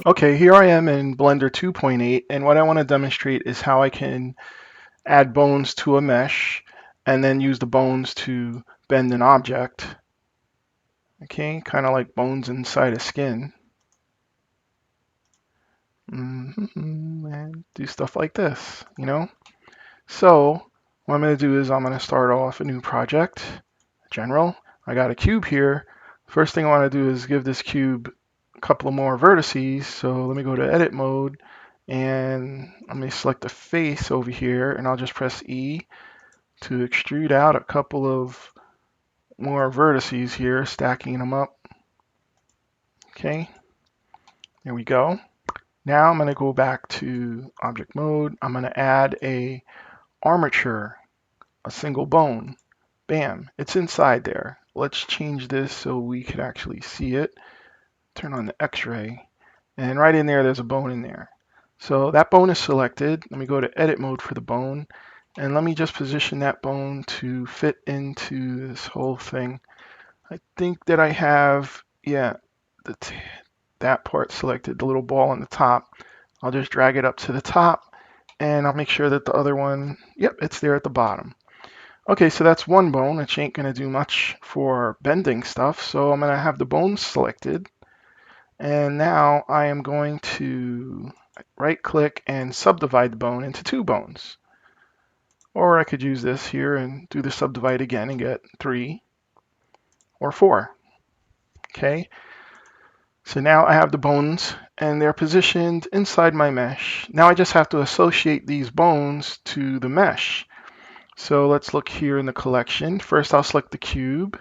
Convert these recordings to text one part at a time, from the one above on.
Okay, here I am in Blender 2.8, and what I want to demonstrate is how I can add bones to a mesh and then use the bones to bend an object. Okay, kind of like bones inside a skin. And do stuff like this, you know? So what I'm going to do is I'm going to start off a new project, general. I got a cube here. First thing I want to do is give this cube a couple of more vertices. So let me go to edit mode and let me select the face over here, and I'll just press E to extrude out a couple of more vertices here, stacking them up. Okay, there we go. Now I'm going to go back to object mode. I'm going to add a armature, a single bone. Bam, it's inside there. Let's change this so we can actually see it. Turn on the X-ray, and right in there, there's a bone in there. So that bone is selected. Let me go to edit mode for the bone, and let me just position that bone to fit into this whole thing. I think that I have, yeah, that part selected, the little ball on the top. I'll just drag it up to the top, and I'll make sure that the other one, yep, it's there at the bottom. Okay, so that's one bone, which ain't gonna do much for bending stuff. So I'm gonna have the bones selected. And now I am going to right click and subdivide the bone into two bones. Or I could use this here and do the subdivide again and get 3 or 4. Okay, so now I have the bones and they're positioned inside my mesh. Now I just have to associate these bones to the mesh. So let's look here in the collection. First I'll select the cube.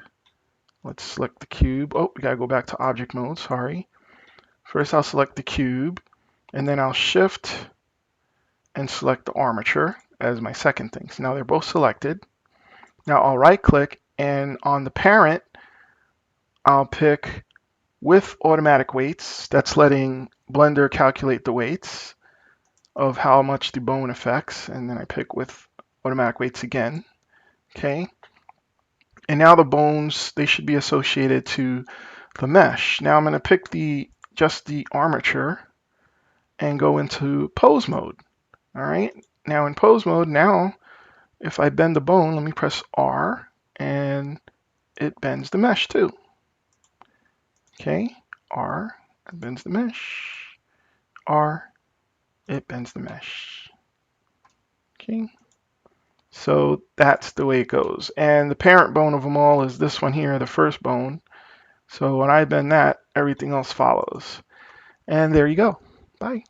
Let's select the cube. Oh, we gotta go back to object mode, sorry. First I'll select the cube, and then I'll shift and select the armature as my second thing. So now they're both selected. Now I'll right click, and on the parent, I'll pick with automatic weights. That's letting Blender calculate the weights of how much the bone affects. And then I pick with automatic weights again. Okay. And now the bones, they should be associated to the mesh. Now I'm going to pick just the armature and go into pose mode. All right. Now in pose mode, now if I bend the bone, let me press R and it bends the mesh too. Okay, R, it bends the mesh. R, it bends the mesh. Okay, so that's the way it goes. And the parent bone of them all is this one here, the first bone. So when I bend that, everything else follows. And there you go. Bye.